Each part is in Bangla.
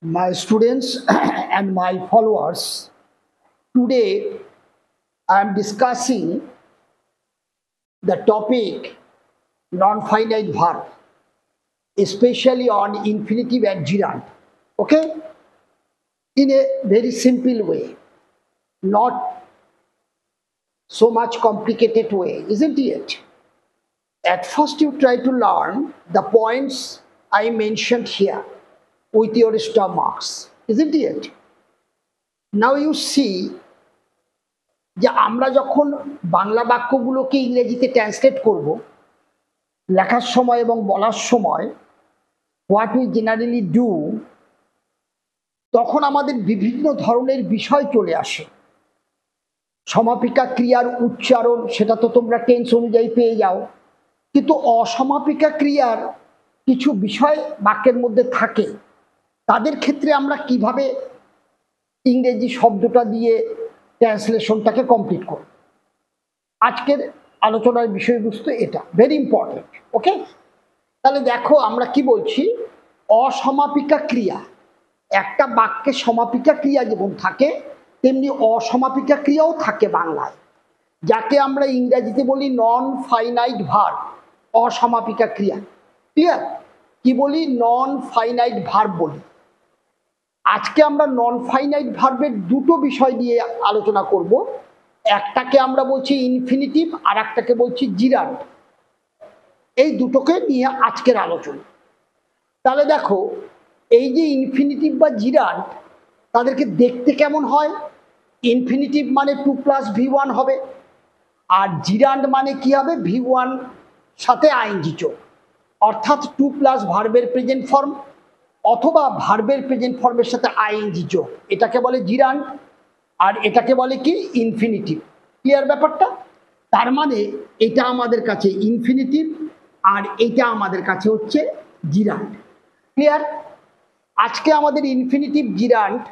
my students and my followers. Today I am discussing the topic non-finite verb, especially on infinitive and gerund. Okay? In a very simple way, not so much complicated way, isn't it? At first you try to learn the points I mentioned here with your star marks, isn't it? Now you see যে আমরা যখন বাংলা বাক্যগুলোকে ইংরেজিতে ট্রান্সলেট করব লেখার সময় এবং বলার সময় হোয়াট উই জেনারেলি ডু, তখন আমাদের বিভিন্ন ধরনের বিষয় চলে আসে। সমাপিকা ক্রিয়ার উচ্চারণ সেটা তো তোমরা টেন্স অনুযায়ী পেয়ে যাও, কিন্তু অসমাপিকা ক্রিয়ার কিছু বিষয় বাক্যের মধ্যে থাকে, তাদের ক্ষেত্রে আমরা কিভাবে ইংরেজি শব্দটা দিয়ে ট্রান্সলেশনটাকে কমপ্লিট করব। আজকের আলোচনার বিষয়বস্তু এটা ভেরি ইম্পর্টেন্ট। ওকে, তাহলে দেখো আমরা কি বলছি, অসমাপিকা ক্রিয়া। একটা বাক্যে সমাপিকা ক্রিয়া যেমন থাকে তেমনি অসমাপিকা ক্রিয়াও থাকে বাংলায়, যাকে আমরা ইংরেজিতে বলি নন ফাইনাইট ভার্ব। অসমাপিকা ক্রিয়া ক্লিয়ার, কি বলি? নন ফাইনাইট ভার্ব বলি। আজকে আমরা নন ফাইনাইট ভার্বের দুটো বিষয় নিয়ে আলোচনা করব। একটাকে আমরা বলছি ইনফিনিটিভ আর একটাকে বলছি জিরান্ড। এই দুটোকে নিয়ে আজকের আলোচনা। তাহলে দেখো, এই যে ইনফিনিটিভ বা জিরান্ড, তাদেরকে দেখতে কেমন হয়? ইনফিনিটিভ মানে 2+V1 হবে, আর জিরান্ড মানে কি হবে? V1 সাথে আইএনজি যোগ, অর্থাৎ 2+ ভার্বের প্রেজেন্ট ফর্ম অথবা ভার্বের প্রেজেন্ট ফর্মের সাথে আইএনজি যোগ, এটাকে বলে জিরান্ড, আর এটাকে বলে কি? ইনফিনিটিভ। ক্লিয়ার ব্যাপারটা? তার মানে এটা আমাদের কাছে ইনফিনিটিভ আর এটা আমাদের কাছে হচ্ছে জিরান্ড। ক্লিয়ার? আজকে আমাদের ইনফিনিটিভ, জিরান্ড,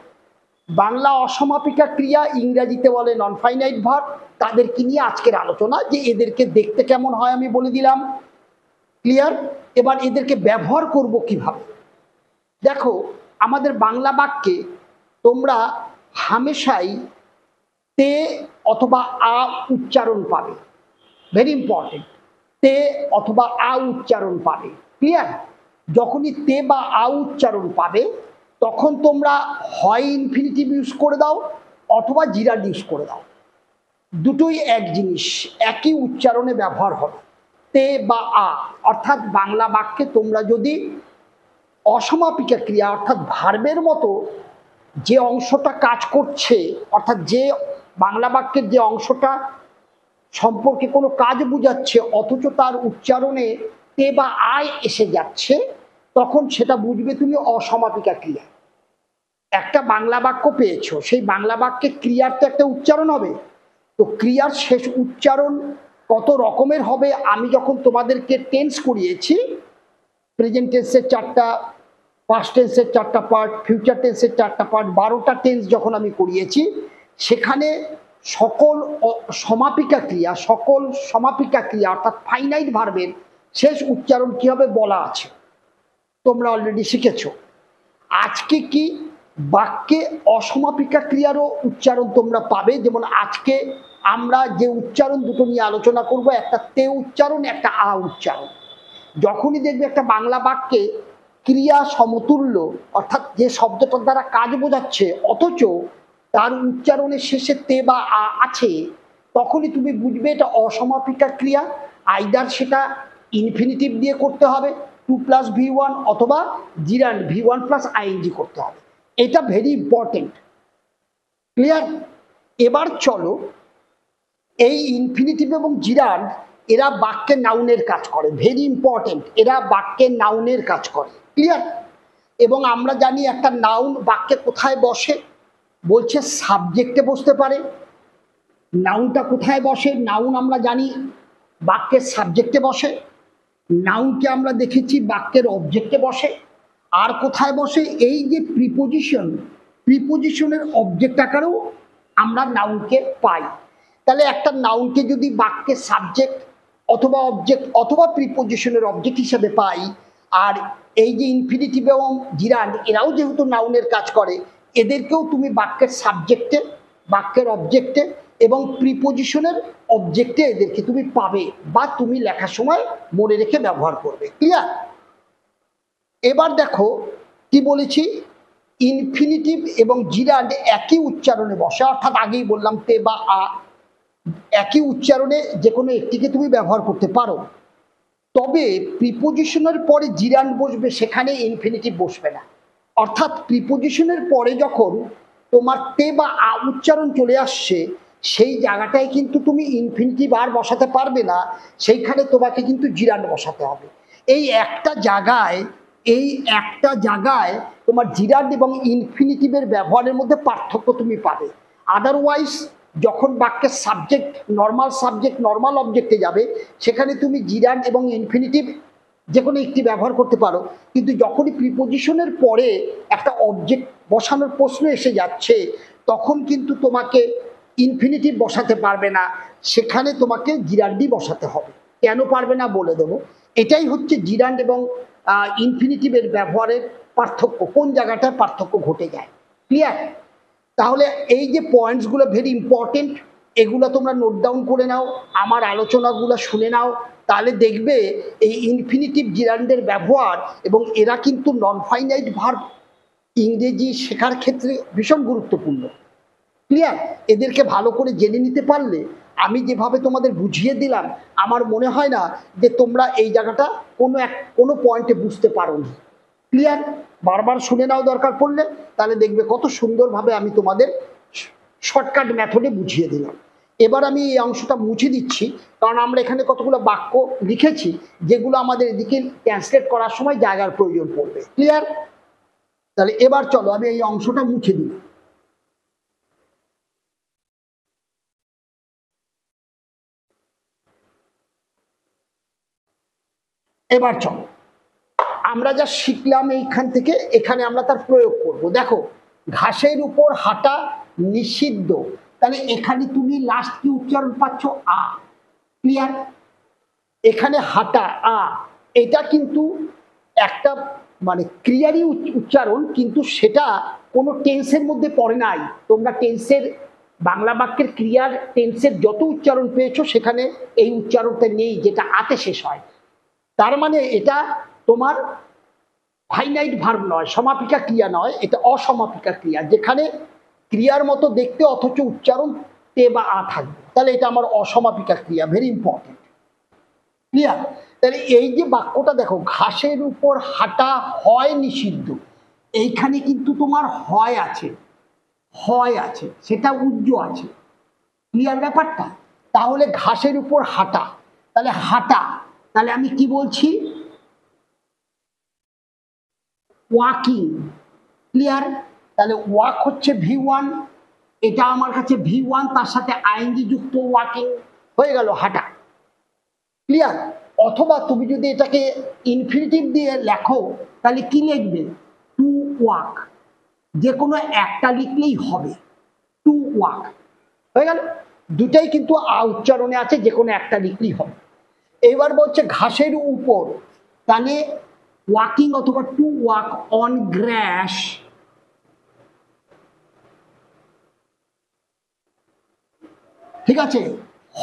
বাংলা অসমাপিকা ক্রিয়া, ইংরেজিতে বলে নন ফাইনাইট ভার্ব, তাদেরকে নিয়ে আজকের আলোচনা। যে এদেরকে দেখতে কেমন হয় আমি বলে দিলাম। ক্লিয়ার? এবার এদেরকে ব্যবহার করব কিভাবে। দেখো, আমাদের বাংলা বাক্যে তোমরা হামেশাই তে অথবা আ উচ্চারণ পাবে। ভেরি ইম্পর্টেন্ট, তে অথবা আ উচ্চারণ পাবে। ক্লিয়ার? যখনই তে বা আ উচ্চারণ পাবে তখন তোমরা হয় ইনফিনিটিভ ইউজ করে দাও অথবা জিরান্ড ইউজ করে দাও। দুটোই এক জিনিস, একই উচ্চারণে ব্যবহার হবে, তে বা আ। অর্থাৎ বাংলা বাক্যে তোমরা যদি অসমাপিকা ক্রিয়া অর্থাৎ ভার্বের মতো যে অংশটা কাজ করছে, অর্থাৎ যে বাংলা বাক্যের যে অংশটা সম্পর্কে কোনো কাজ বোঝাচ্ছে অথচ তার উচ্চারণে তে বা আয় এসে যাচ্ছে, তখন সেটা বুঝবে তুমি অসমাপিকা ক্রিয়া। একটা বাংলা বাক্য পেয়েছো, সেই বাংলা বাক্যে ক্রিয়ার তো একটা উচ্চারণ হবে, তো ক্রিয়ার শেষ উচ্চারণ কত রকমের হবে আমি যখন তোমাদেরকে টেন্স করিয়েছি, প্রেজেন্ট টেন্সের 4টা, পাস্ট টেন্সের 4টা পার্ট, ফিউচার টেন্সের 4টা পার্ট, 12টা টেন্স যখন আমি করিয়েছি, সেখানে সকল সমাপিকা ক্রিয়া, সকল সমাপিকা ক্রিয়া অর্থাৎ ফাইনাইট ভার্বের শেষ উচ্চারণ কি হবে বলা আছে, তোমরা অলরেডি শিখেছো। আজকে কি বাক্যে অসমাপিকা ক্রিয়ারও উচ্চারণ তোমরা পাবে। যেমন আজকে আমরা যে উচ্চারণ দুটো নিয়ে আলোচনা করব, একটা তে উচ্চারণ, একটা আ উচ্চারণ। যখনই দেখবে একটা বাংলা বাক্যে ক্রিয়া সমতুল্য অর্থাৎ যে শব্দটার দ্বারা কাজ বোঝাচ্ছে অথচ তার উচ্চারণের শেষে তে বা আ আছে, তখনই তুমি বুঝবে এটা অসমাপিকা ক্রিয়া। আইদার সেটা ইনফিনিটিভ দিয়ে করতে হবে 2+V1 অথবা জিরান্ড V1+ING করতে হবে। এটা ভেরি ইম্পর্টেন্ট। ক্লিয়ার? এবার চলো, এই ইনফিনিটিভ এবং জিরান্ড এরা বাক্যে নাউনের কাজ করে। ভেরি ইম্পর্টেন্ট, এরা বাক্যে নাউনের কাজ করে। ক্লিয়ার? এবং আমরা জানি একটা নাউন বাক্যে কোথায় বসে, বলছে সাবজেক্টে বসতে পারে। নাউনটা কোথায় বসে? নাউন আমরা জানি বাক্যের সাবজেক্টে বসে, নাউনকে আমরা দেখেছি বাক্যের অবজেক্টে বসে। আর কোথায় বসে? এই যে প্রিপোজিশন, প্রিপোজিশনের অবজেক্ট আকারেও আমরা নাউনকে পাই। তাহলে একটা নাউনকে যদি বাক্যের সাবজেক্ট অথবা অবজেক্ট অথবা প্রিপোজিশনের অবজেক্ট হিসেবে পাই, আর এই যে ইনফিনিটিভ এবং জিরান্ড এরাও যেহেতু নাউনের কাজ করে, এদেরকেও তুমি বাক্যের সাবজেক্টে, বাক্যের অবজেক্টে এবং প্রিপোজিশনের অবজেক্টে এদেরকে তুমি পাবে বা তুমি লেখার সময় মনে রেখে ব্যবহার করবে। ক্লিয়ার? এবার দেখো কি বলেছি, ইনফিনিটিভ এবং জিরান্ড একই উচ্চারণে বসে, অর্থাৎ আগেই বললাম তে বা আ, একই উচ্চারণে যে কোনো একটিকে তুমি ব্যবহার করতে পারো। তবে প্রিপোজিশনের পরে জিরান্ড বসবে, সেখানে ইনফিনিটিভ বসবে না। অর্থাৎ প্রিপোজিশনের পরে যখন তোমার তে বা আ উচ্চারণ চলে আসছে, সেই জায়গাটায় কিন্তু তুমি ইনফিনিটিভ আর বসাতে পারবে না, সেইখানে তোমাকে কিন্তু জিরান্ড বসাতে হবে। এই একটা জায়গায় তোমার জিরান্ড এবং ইনফিনিটিভের ব্যবহারের মধ্যে পার্থক্য তুমি পাবে। আদারওয়াইজ যখন বাক্যের সাবজেক্ট নর্মাল অবজেক্টে যাবে, সেখানে তুমি জিরান্ড এবং ইনফিনিটিভ যে কোনো একটি ব্যবহার করতে পারো। কিন্তু যখনই প্রিপোজিশনের পরে একটা অবজেক্ট বসানোর প্রশ্ন এসে যাচ্ছে, তখন কিন্তু তোমাকে ইনফিনিটিভ বসাতে পারবে না, সেখানে তোমাকে জিরান্ডই বসাতে হবে। কেন পারবে না বলে দেবো। এটাই হচ্ছে জিরান্ড এবং ইনফিনিটিভের ব্যবহারের পার্থক্য, কোন জায়গাটায় পার্থক্য ঘটে যায়। ক্লিয়ার? তাহলে এই যে পয়েন্টসগুলো ভেরি ইম্পর্টেন্ট, এগুলো তোমরা নোট ডাউন করে নাও, আমার আলোচনাগুলো শুনে নাও, তাহলে দেখবে এই ইনফিনিটিভ জিরান্ডের ব্যবহার এবং এরা কিন্তু নন ফাইনাইট ভার্ব ইংরেজি শেখার ক্ষেত্রে ভীষণ গুরুত্বপূর্ণ। ক্লিয়ার? এদেরকে ভালো করে জেনে নিতে পারলে, আমি যেভাবে তোমাদের বুঝিয়ে দিলাম, আমার মনে হয় না যে তোমরা এই জায়গাটা কোনো পয়েন্টে বুঝতে পারোনি। ক্লিয়ার? বারবার শুনে নাও দরকার পড়লে, তাহলে দেখবে কত সুন্দরভাবে আমি তোমাদের শর্টকাট মেথডে বুঝিয়ে দিলাম। এবার আমি এই অংশটা মুছে দিচ্ছি, কারণ আমরা এখানে কতগুলো বাক্য লিখেছি যেগুলো আমাদের এদিকে ট্রান্সলেট করার সময় জায়গার প্রয়োজন পড়বে। ক্লিয়ার? তাহলে এবার চলো আমি এই অংশটা মুছে দিই। এবার চলো আমরা যা শিখলাম এইখান থেকে এখানে আমরা তার প্রয়োগ করব। দেখো, ঘাসের উপর হাঁটা নিষিদ্ধ, তাহলে এখানে তুমি লাস্ট কি উচ্চারণ পাচ্ছ? আ। ক্লিয়ার? এখানে হাঁটা আ, এটা কিন্তু একটা মানে ক্রিয়ারই উচ্চারণ, কিন্তু সেটা কোনো টেন্সের মধ্যে পড়ে নাই। তোমরা টেন্সের বাংলা বাক্যের ক্রিয়ার টেন্সের যত উচ্চারণ পেয়েছো, সেখানে এই উচ্চারণটা নেই যেটা আতে শেষ হয়। তার মানে এটা তোমার ফাইনাইট ভার্ব নয়, সমাপিকা ক্রিয়া নয়, এটা অসমাপিকা ক্রিয়া, যেখানে ক্রিয়ার মতো দেখতে অথচ উচ্চারণ তে বা আ থাকবে। তাহলে এটা আমার অসমাপিকা ক্রিয়া, ভেরি ইম্পর্টেন্ট। ক্লিয়ার? তাহলে এই যে বাক্যটা দেখো, ঘাসের উপর হাঁটা হয় নিষিদ্ধ, এইখানে কিন্তু তোমার হয় আছে, সেটা উজ্জ আছে। ক্লিয়ার ব্যাপারটা? তাহলে ঘাসের উপর হাঁটা, তাহলে হাঁটা, তাহলে আমি কি বলছি? ওয়াকিং। ক্লিয়ার? তাহলে ওয়াক হচ্ছে V1, এটা আমার কাছে V1, তার সাথে আইএনজি যুক্ত ওয়াকিং, হয়ে গেল হাঁটা। ক্লিয়ার? অথবা তুমি যদি এটাকে ইনফিনিটিভ দিয়ে লেখো, তাহলে কি লিখবে? টু ওয়াক, যে কোনো একটা লিখলেই হবে, টু ওয়াক। হয়ে গেল? দুটাই কিন্তু আ উচ্চারণে আছে, যে কোনো একটা লিখলেই হবে। এবার বলছে ঘাসের উপর, তাহলে ওয়াকিং অথবা টু ওয়াক অন গ্রাস, ঠিক আছে?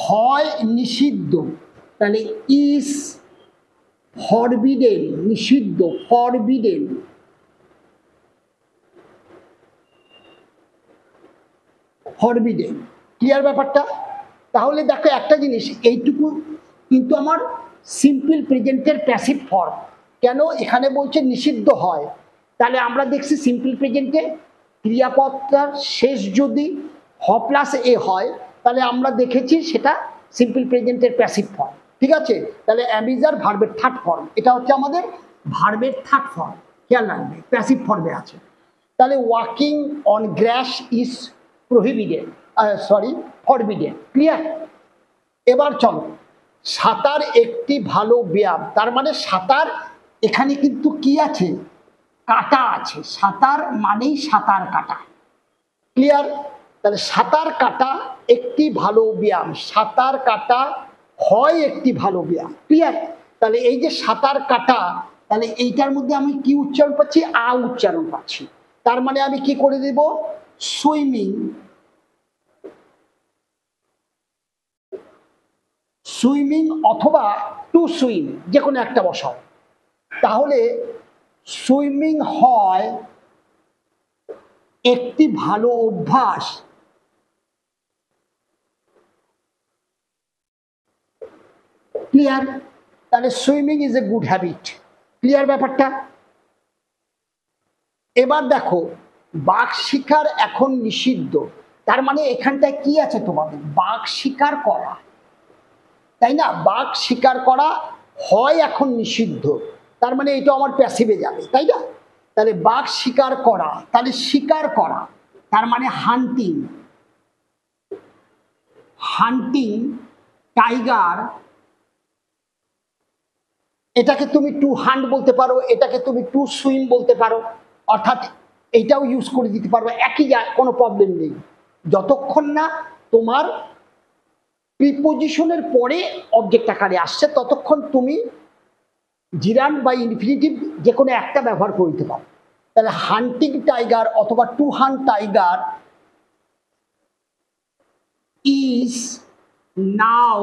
হয় নিষিদ্ধ, তাহলে ইজ ফরবিডেন, নিষিদ্ধ, ফরবিডেন। ফরবিডেন। ক্লিয়ার ব্যাপারটা? তাহলে দেখো একটা জিনিস, এইটুকু কিন্তু আমার সিম্পল প্রেজেন্টের প্যাসিভ ফর্ম। কেন এখানে বলছে নিষিদ্ধ হয়? তাহলে আমরা দেখছি সিম্পল প্রেজেন্টে ক্রিয়াপদটার শেষ যদি হ প্লাস এ হয়, তাহলে আমরা দেখেছি সেটা সিম্পল প্রেজেন্টের প্যাসিভ ফর্ম। ঠিক আছে? তাহলে অ্যামিজার ভার্বের থার্ড ফর্ম, এটা হচ্ছে আমাদের ভার্বের থার্ড ফর্ম, খেয়াল রাখবে, প্যাসিভ ফর্মে আছে। তাহলে walking on grass is prohibited, forbidden. Clear? এবার চলো, সাঁতার একটি ভালো ব্যায়াম, তার মানে সাঁতার এখানে কিন্তু কি আছে? কাটা আছে। সাঁতার মানেই সাঁতার কাটা। ক্লিয়ার? তাহলে সাঁতার কাটা একটি ভালো ব্যায়াম, সাঁতার কাটা হয় একটি ভালো ব্যায়াম। ক্লিয়ার? তাহলে এই যে সাঁতার কাটা, তাহলে এইটার মধ্যে আমি কি উচ্চারণ পাচ্ছি? আ উচ্চারণ পাচ্ছি। তার মানে আমি কি করে দেব? সুইমিং, সুইমিং অথবা টু সুইম, যে কোনো একটা বসাও। তাহলে সুইমিং হয় একটি ভালো অভ্যাস, ক্লিয়ার? তাহলে swimming is a good habit, clear ব্যাপারটা? এবার দেখো, বাঘ শিকার এখন নিষিদ্ধ, তার মানে এখানটায় কি আছে তোমাদের? বাঘ শিকার করা, তাই না? বাঘ শিকার করা হয় এখন নিষিদ্ধ, তার মানে এটা আমার প্যাসিভে যাবে, তাই না? তাহলে বাঘ শিকার করা, তাহলে শিকার করা তার মানে হান্টিং, হান্টিং টাইগার, এটাকে তুমি টু হান্ট বলতে পারো, এটাকে তুমি টু সুইম বলতে পারো, অর্থাৎ এইটাও ইউজ করে দিতে পারবো, একই কোনো প্রবলেম নেই, যতক্ষণ না তোমার প্রিপোজিশনের পরে অবজেক্ট আকারে আসছে ততক্ষণ তুমি জিরান্ড বা ইনফিনিটিভ যে কোনো একটা ব্যবহার করতে পারো। তাহলে হান্টিং টাইগার অথবা two hunt tiger is now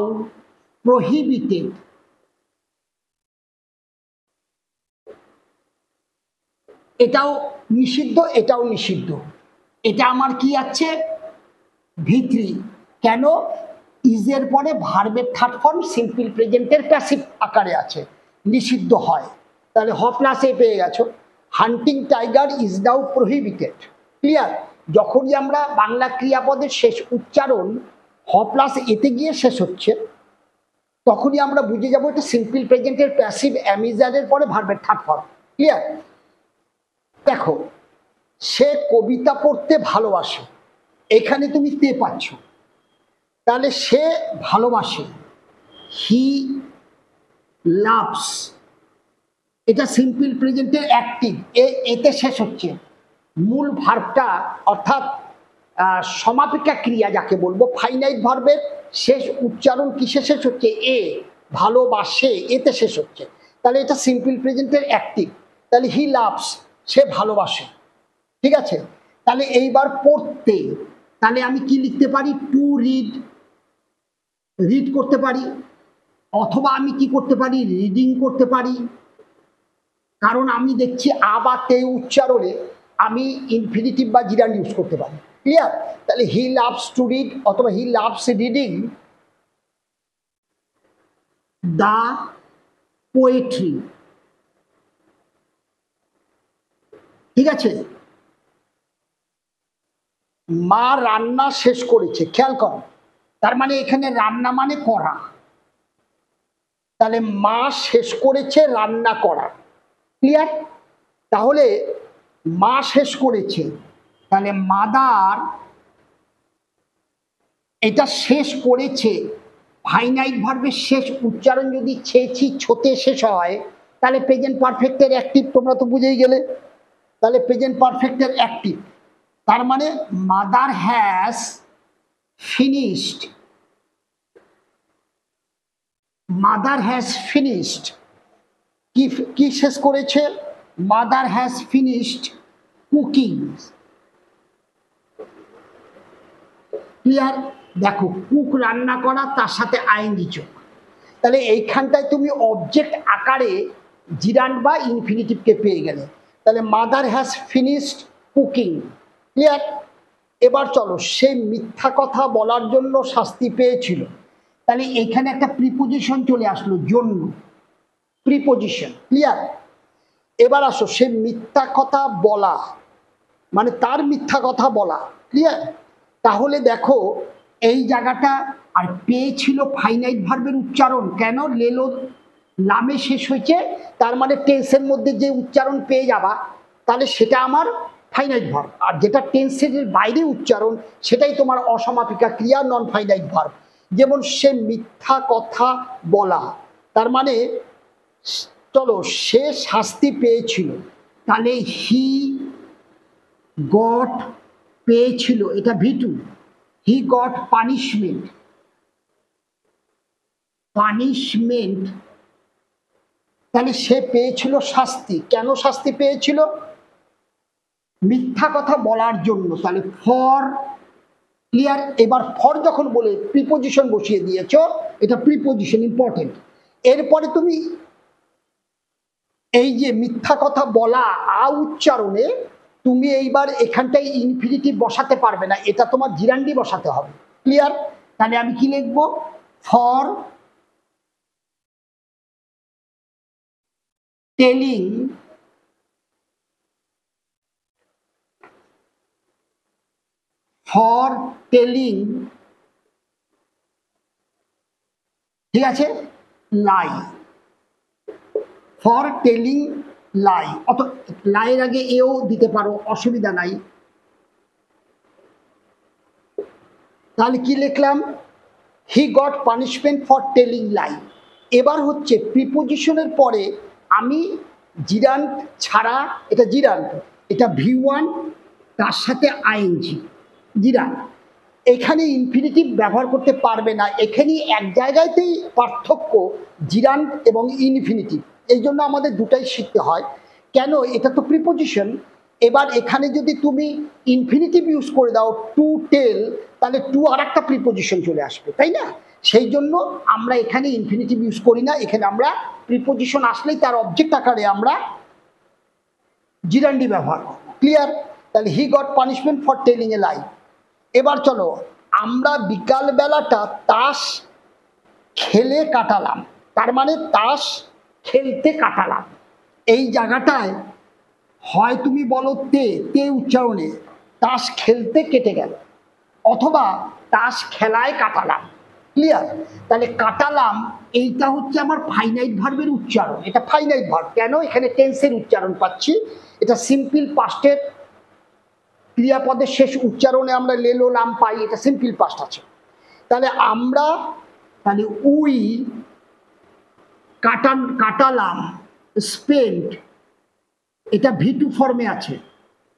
prohibited, এটাও নিষিদ্ধ, এটাও নিষিদ্ধ, এটা আমার কি আছে? ভিত্রি। কেন? ইজের পরে ভার্বের থার্ড ফর্ম সিম্পল প্রেজেন্টের প্যাসিভ আকারে আছে, নিষিদ্ধ হয়। তাহলে হ প্লাস এ পেয়ে গেছো, hunting tiger is now prohibited, clear? যখনই আমরা বাংলা ক্রিয়াপদের শেষ উচ্চারণ হ প্লাস এতে গিয়ে শেষ হচ্ছে তখনই আমরা বুঝে যাবো এটা সিম্পল প্রেজেন্টের প্যাসিভ অ্যামিজারের পরে ভার্বের থার্ড ফর্ম, ক্লিয়ার? দেখো, সে কবিতা পড়তে ভালোবাসে, এখানে তুমি তে পাচ্ছ, তাহলে সে ভালোবাসে, হি লাভস, এটা সিম্পল প্রেজেন্টের অ্যাক্টিভ, এতে শেষ হচ্ছে। মূল ভার্বটা অর্থাৎ সমাপিকা ক্রিয়া যাকে বলবো, ফাইনাইট ভার্বের শেষ উচ্চারণ কিসে শেষ হচ্ছে? এ, ভালোবাসে, এতে শেষ হচ্ছে, তাহলে এটা সিম্পল প্রেজেন্টের অ্যাক্টিভ। তাহলে হি লাভস, সে ভালোবাসে, ঠিক আছে? তাহলে এইবার পড়তে, তাহলে আমি কি লিখতে পারি? টু রিড, রিড করতে পারি, অথবা আমি কি করতে পারি? রিডিং করতে পারি, কারণ আমি দেখছি আ বা তে উচ্চারণে আমি ইনফিনিটিভ বা জিরান্ড ইউজ করতে পারি, ক্লিয়ার? তাহলে হি লাভস টু রিড অথবা he loves reading the poetry, ঠিক আছে? মা রান্না শেষ করেছে, খেয়াল করো, তার মানে এখানে রান্না মানে করা, তাহলে মা শেষ করেছে রান্না করা, ক্লিয়ার? তাহলে মা শেষ করেছে, তাহলে মাদার, এটা শেষ করেছে, ফাইনাইট ভার্বের শেষ উচ্চারণ যদি ছেছি ছোতে শেষ হয় তাহলে প্রেজেন্ট পারফেক্টের অ্যাক্টিভ, তোমরা তো বুঝেই গেলে। তাহলে প্রেজেন্ট পারফেক্টের অ্যাক্টিভ, তার মানে mother has finished, mother has finished, কি শেষ করেছে? Mother has finished cooking, clear? দেখো, কুক রান্না করা, তার সাথে আইএনজি যোগ, তাহলে এইখানটায় তুমি অবজেক্ট আকারে জিরান্ড বা ইনফিনিটিভকে পেয়ে গেলে। তাহলে mother has finished cooking, clear? এবার চলো, সে মিথ্যা কথা বলার জন্য শাস্তি পেয়েছিল, তাহলে এইখানে একটা প্রিপোজিশন চলে আসলো, জন্য, প্রিপোজিশন, ক্লিয়ার? এবার আসো, সে মিথ্যা কথা বলা মানে তার মিথ্যা কথা বলা, ক্লিয়ার? তাহলে দেখো এই জায়গাটা, আর পেয়েছিল ফাইনাইট ভার্বের উচ্চারণ, কেন? লেলো লামে শেষ হয়েছে, তার মানে টেন্সের মধ্যে যে উচ্চারণ পেয়ে যাবা তাহলে সেটা আমার ফাইনাইট ভার্ব, আর যেটা টেন্সের বাইরে উচ্চারণ সেটাই তোমার অসমাপিকা ক্রিয়া, নন ফাইনাইট ভার্ব। যেমন সে মিথ্যা কথা বলা, তার মানে চলো, সে শাস্তি পেয়েছিল, তাহলে হি গট, পেয়েছিল এটা ভিটু, হি গট পানিশমেন্ট, পানিশমেন্ট তাহলে সে পেয়েছিল শাস্তি। কেন শাস্তি পেয়েছিল? মিথ্যা কথা বলার জন্য। তাহলে ফর, ক্লিয়ার? এবার ফর যখন বলে প্রিপোজিশন বসিয়ে দিয়েছো, এটা প্রিপোজিশন ইম্পর্টেন্ট। এরপরে তুমি এই যে মিথ্যা কথা বলা উচ্চারণে তুমি এইবার এখানটায় ইনফিনিটিভ বসাতে পারবে না, এটা তোমার জিরান্ডি বসাতে হবে। ক্লিয়ার? তাহলে আমি কি লিখবো? ফর টেলিং ঠিক আছে, লাই। ফর টেলিং লাই, অত লাইয়ের আগে এও দিতে পারো, অসুবিধা নাই। তাহলে কি লিখলাম? হি got punishment for telling lie. এবার হচ্ছে প্রিপোজিশনের পরে আমি জিরান্ট ছাড়া, এটা জিরান্ট, এটা V1, তার সাথে আইএনজি জিরান্ট, এখানে ইনফিনিটিভ ব্যবহার করতে পারবে না। এখানে এক জায়গাতেই পার্থক্য, জিরান্ট এবং ইনফিনিটিভ। এই জন্য আমাদের দুটাই শিখতে হয়। কেন? এটা তো প্রিপোজিশন। এবার এখানে যদি তুমি ইনফিনিটিভ ইউজ করে দাও, টু টেল, তাহলে টু আর একটা প্রিপোজিশন চলে আসবে, তাই না? সেই জন্য আমরা এখানে ইনফিনিটিভ ইউজ করি না। এখানে আমরা প্রিপোজিশন আসলেই তার অবজেক্ট আকারে আমরা জিরান্ডি ব্যবহার করব। ক্লিয়ার? তাহলে he got punishment for telling a lie. এবার চলো, আমরা বিকাল বেলাটা তাস খেলে কাটালাম, তার মানে তাস খেলতে কাটালাম। এই জায়গাটায় হয় তুমি বলো তে উচ্চারণে তাস খেলতে কেটে গেল, অথবা তাস খেলায় কাটালাম। ক্লিয়ার? তাহলে কাটালাম এইটা হচ্ছে আমার ফাইনাইট ভার্বের উচ্চারণ। এটা ফাইনাইট ভার্ব। কেন? এখানে টেন্সের উচ্চারণ পাচ্ছি। এটা সিম্পল পাস্টের ক্রিয়াপদের শেষ উচ্চারণে আমরা লেলো লাম পাই, এটা সিম্পল পাস্ট আছে। তাহলে আমরা উই কাটালাম, স্পেন্ট, এটা V2 ফর্মে আছে,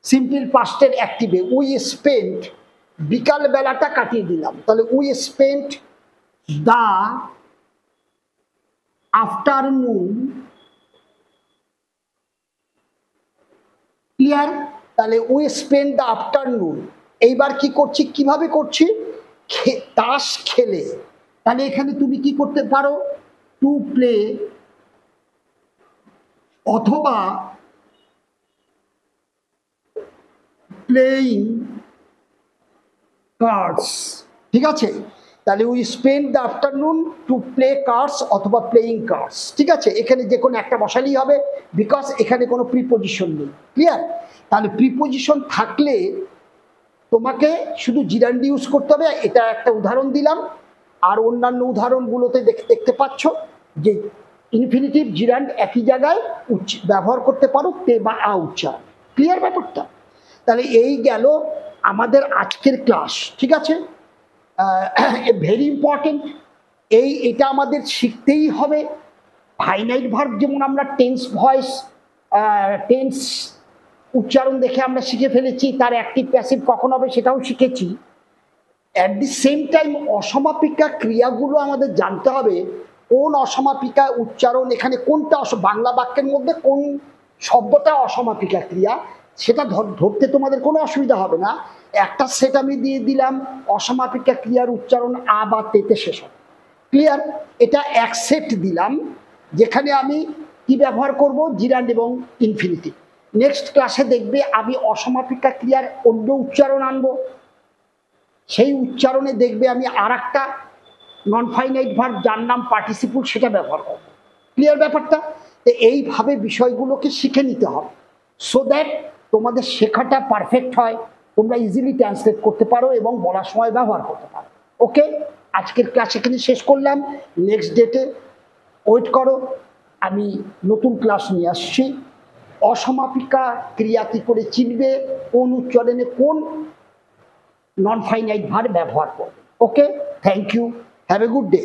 সিম্পল পাস্টের অ্যাক্টিভে। উই স্পেন্ট, বিকাল বেলাটা কাটিয়ে দিলাম। তাহলে we spent the afternoon. Clear? তাহলে উই স্পেন্ড দ্য আফটারনুন। এইবার কি করছি, কিভাবে করছি? তাস খেলে। তাহলে এখানে তুমি কি করতে পারো? টু প্লে, অথবা প্লেইং কার্ডস। ঠিক আছে? তাহলে we spend the afternoon to play cards অথবা প্লেইং কার্ডস। ঠিক আছে? এখানে যে কোনো একটা বসালেই হবে, বিকজ এখানে কোনো প্রিপোজিশন নেই। ক্লিয়ার? তাহলে প্রিপোজিশন থাকলে তোমাকে শুধু জিরান্ডি ইউজ করতে হবে। এটা একটা উদাহরণ দিলাম, আর অন্যান্য উদাহরণগুলোতে দেখতে পাচ্ছ যে ইনফিনিটিভ জিরান্ড একই জায়গায় ব্যবহার করতে পারো তে বা উচ্চারণ। ক্লিয়ার ব্যাপারটা? তাহলে এই গেল আমাদের আজকের ক্লাস। ঠিক আছে? Very important. এটা আমাদের শিখতেই হবে। ফাইনাইট ভার্ব যেমন আমরা টেন্স ভয়েস, টেন্স উচ্চারণ দেখে আমরা শিখে ফেলেছি, তার অ্যাক্টিভ প্যাসিভ কখন হবে সেটাও শিখেছি। অ্যাট দি সেম টাইম অসমাপিকা ক্রিয়াগুলো আমাদের জানতে হবে। কোন অসমাপিকা উচ্চারণ, এখানে কোনটা বাংলা বাক্যের মধ্যে কোন শব্দটা অসমাপিকা ক্রিয়া, সেটা ধরতে তোমাদের কোনো অসুবিধা হবে না। একটা সেট আমি দিয়ে দিলাম, অসমাপিকা ক্রিয়ার উচ্চারণ আ বা তেতে শেষ হবে। ক্লিয়ার? এটা এক সেট দিলাম, যেখানে আমি কি ব্যবহার করব? জিরান্ড এবং ইনফিনিটিভ। নেক্সট ক্লাসে দেখবে আমি অসমাপিকা ক্রিয়ার অন্য উচ্চারণ আনবো, সেই উচ্চারণে দেখবে আমি আর একটা নন ফাইনাইট ভার্ব যার নাম পার্টিসিপল, সেটা ব্যবহার করব। ক্লিয়ার ব্যাপারটা? তো এইভাবে বিষয়গুলোকে শিখে নিতে হবে, সো দ্যাট তোমাদের শেখাটা পারফেক্ট হয়, তোমরা ইজিলি ট্রান্সলেট করতে পারো এবং বলার সময় ব্যবহার করতে পারো। ওকে, আজকের ক্লাস এখানে শেষ করলাম। নেক্সট ডেটে ওয়েট করো, আমি নতুন ক্লাস নিয়ে আসছি। অসমাপিকা ক্রিয়া কি করে চিনবে, কোন উচ্চারণে কোন নন ফাইনাইট ভার্ব ব্যবহার করবে। Okay, thank you, have a good day.